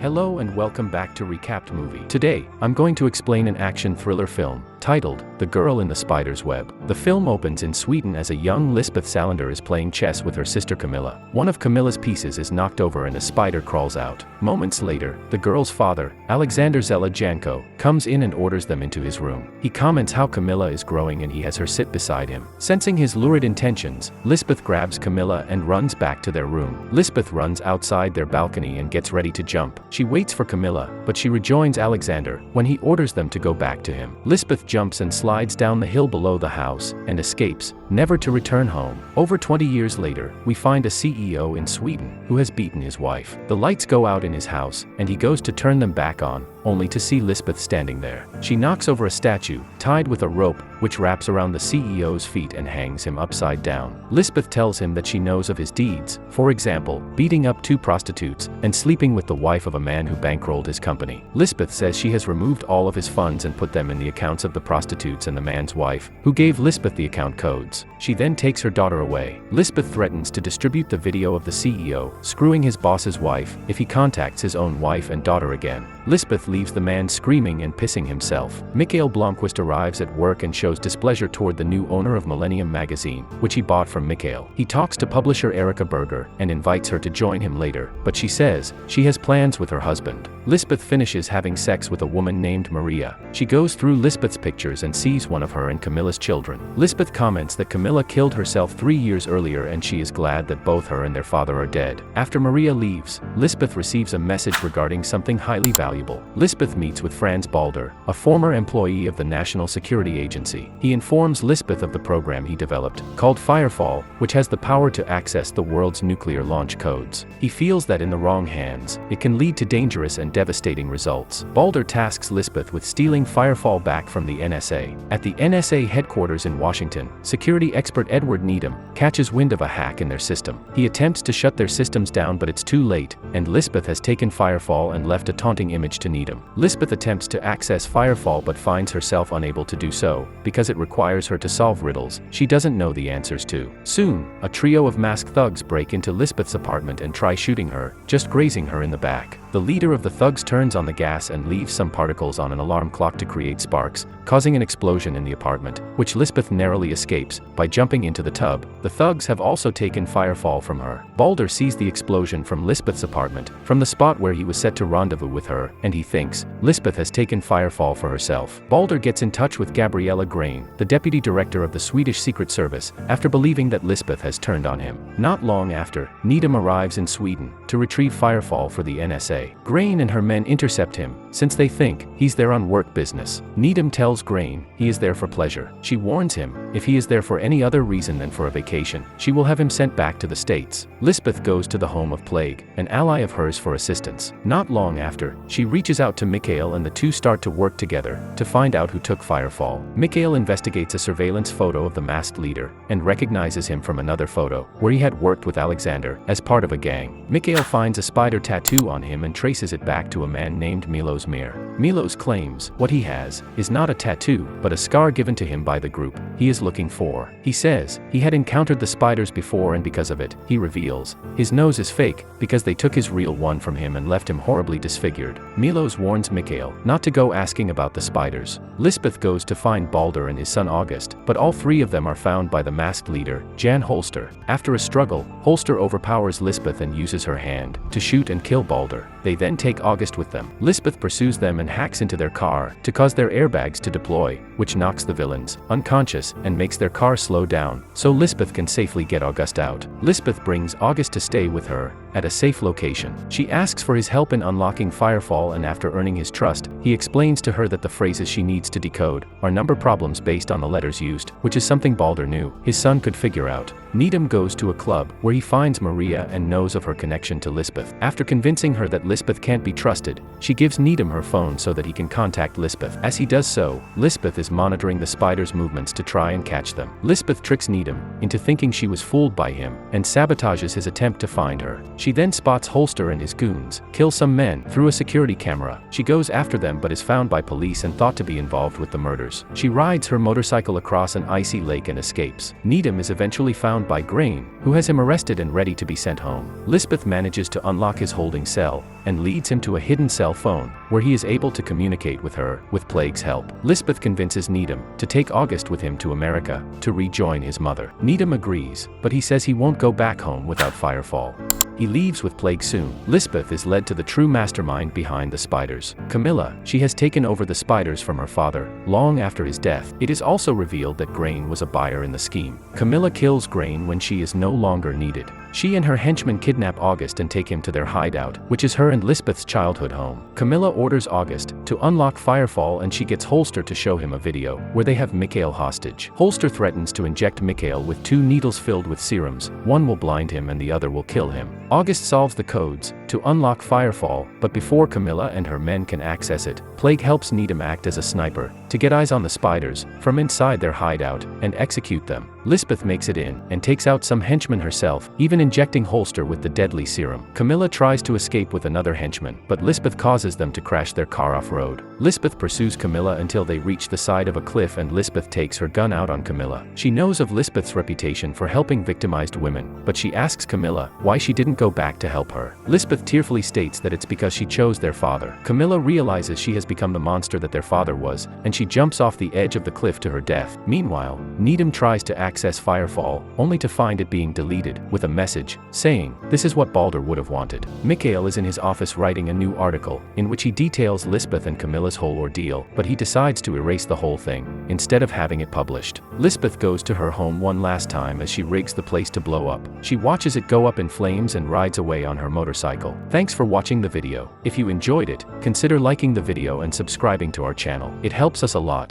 Hello and welcome back to Recapped Movie. Today, I'm going to explain an action thriller film, titled, The Girl in the Spider's Web. The film opens in Sweden as a young Lisbeth Salander is playing chess with her sister Camilla. One of Camilla's pieces is knocked over and a spider crawls out. Moments later, the girl's father, Alexander Zella Janko, comes in and orders them into his room. He comments how Camilla is growing and he has her sit beside him. Sensing his lurid intentions, Lisbeth grabs Camilla and runs back to their room. Lisbeth runs outside their balcony and gets ready to jump. She waits for Camilla, but she rejoins Alexander when he orders them to go back to him. Lisbeth jumps and slides down the hill below the house and escapes, never to return home. Over 20 years later, we find a CEO in Sweden who has beaten his wife. The lights go out in his house, and he goes to turn them back on, only to see Lisbeth standing there. She knocks over a statue, tied with a rope, which wraps around the CEO's feet and hangs him upside down. Lisbeth tells him that she knows of his deeds, for example, beating up 2 prostitutes, and sleeping with the wife of a man who bankrolled his company. Lisbeth says she has removed all of his funds and put them in the accounts of the prostitutes and the man's wife, who gave Lisbeth the account codes. She then takes her daughter away. Lisbeth threatens to distribute the video of the CEO, screwing his boss's wife, if he contacts his own wife and daughter again. Lisbeth leaves the man screaming and pissing himself. Mikael Blomqvist arrives at work and shows displeasure toward the new owner of Millennium magazine, which he bought from Mikael. He talks to publisher Erica Berger and invites her to join him later, but she says she has plans with her husband. Lisbeth finishes having sex with a woman named Maria. She goes through Lisbeth's pictures and sees one of her and Camilla's children. Lisbeth comments that Camilla killed herself 3 years earlier and she is glad that both her and their father are dead. After Maria leaves, Lisbeth receives a message regarding something highly valuable. Lisbeth meets with Franz Balder, a former employee of the National Security Agency. He informs Lisbeth of the program he developed, called Firefall, which has the power to access the world's nuclear launch codes. He feels that in the wrong hands, it can lead to dangerous and devastating results. Balder tasks Lisbeth with stealing Firefall back from the NSA. At the NSA headquarters in Washington, security expert Edward Needham catches wind of a hack in their system. He attempts to shut their systems down, but it's too late, and Lisbeth has taken Firefall and left a taunting image to Needham. Lisbeth attempts to access Firefall but finds herself unable to do so, because it requires her to solve riddles she doesn't know the answers to. Soon, a trio of masked thugs break into Lisbeth's apartment and try shooting her, just grazing her in the back. The leader of the thugs turns on the gas and leaves some particles on an alarm clock to create sparks, causing an explosion in the apartment, which Lisbeth narrowly escapes by jumping into the tub. The thugs have also taken Firefall from her. Balder sees the explosion from Lisbeth's apartment, from the spot where he was set to rendezvous with her, and he thinks Lisbeth has taken Firefall for herself. Balder gets in touch with Gabriella Grain, the deputy director of the Swedish Secret Service, after believing that Lisbeth has turned on him. Not long after, Needham arrives in Sweden to retrieve Firefall for the NSA. Grain and her men intercept him, since they think he's there on work business. Needham tells Grain he is there for pleasure. She warns him, if he is there for any other reason than for a vacation, she will have him sent back to the States. Lisbeth goes to the home of Plague, an ally of hers, for assistance. Not long after, she reaches out to Mikael and the two start to work together to find out who took Firefall. Mikael investigates a surveillance photo of the masked leader and recognizes him from another photo where he had worked with Alexander as part of a gang. Mikael finds a spider tattoo on him and traces it back to a man named Milos Mir. Milos claims what he has is not a tattoo, but a scar given to him by the group he is looking for. He says he had encountered the spiders before, and because of it, he reveals his nose is fake because they took his real one from him and left him horribly disfigured. Milos warns Mikael not to go asking about the spiders. Lisbeth goes to find Balder and his son August, but all 3 of them are found by the masked leader, Jan Holster. After a struggle, Holster overpowers Lisbeth and uses her hand to shoot and kill Balder. They then take August with them. Lisbeth pursues them and hacks into their car to cause their airbags to deploy, which knocks the villains unconscious and makes their car slow down, so Lisbeth can safely get August out. Lisbeth brings August to stay with her at a safe location. She asks for his help in unlocking Firefall, and after earning his trust, he explains to her that the phrases she needs to decode are number problems based on the letters used, which is something Balder knew his son could figure out. Needham goes to a club where he finds Maria and knows of her connection to Lisbeth. After convincing her that Lisbeth can't be trusted, she gives Needham her phone so that he can contact Lisbeth. As he does so, Lisbeth is monitoring the spider's movements to try and catch them. Lisbeth tricks Needham into thinking she was fooled by him and sabotages his attempt to find her. She then spots Holster and his goons kill some men through a security camera. She goes after them but is found by police and thought to be involved with the murders. She rides her motorcycle across an icy lake and escapes. Needham is eventually found by Grain, who has him arrested and ready to be sent home. Lisbeth manages to unlock his holding cell and leads him to a hidden cell phone, where he is able to communicate with her, with Plague's help. Lisbeth convinces Needham to take August with him to America, to rejoin his mother. Needham agrees, but he says he won't go back home without Firefall. He leaves with Plague soon. Lisbeth is led to the true mastermind behind the spiders, Camilla. She has taken over the spiders from her father, long after his death. It is also revealed that Grain was a buyer in the scheme. Camilla kills Grain when she is no longer needed. She and her henchmen kidnap August and take him to their hideout, which is her and Lisbeth's childhood home. Camilla orders August to unlock Firefall, and she gets Holster to show him a video where they have Mikhail hostage. Holster threatens to inject Mikhail with 2 needles filled with serums. One will blind him and the other will kill him. August solves the codes to unlock Firefall, but before Camilla and her men can access it, Plague helps Needham act as a sniper to get eyes on the spiders from inside their hideout and execute them. Lisbeth makes it in and takes out some henchmen herself, even injecting Holster with the deadly serum. Camilla tries to escape with another henchman, but Lisbeth causes them to crash their car off-road. Lisbeth pursues Camilla until they reach the side of a cliff, and Lisbeth takes her gun out on Camilla. She knows of Lisbeth's reputation for helping victimized women, but she asks Camilla why she didn't go back to help her. Lisbeth tearfully states that it's because she chose their father. Camilla realizes she has become the monster that their father was, and she jumps off the edge of the cliff to her death. Meanwhile, Needham tries to access Firefall, only to find it being deleted, with a message saying, "This is what Balder would have wanted." Mikhail is in his office writing a new article, in which he details Lisbeth and Camilla's whole ordeal, but he decides to erase the whole thing, instead of having it published. Lisbeth goes to her home one last time as she rigs the place to blow up. She watches it go up in flames and rides away on her motorcycle. Thanks for watching the video. If you enjoyed it, consider liking the video and subscribing to our channel. It helps us a lot.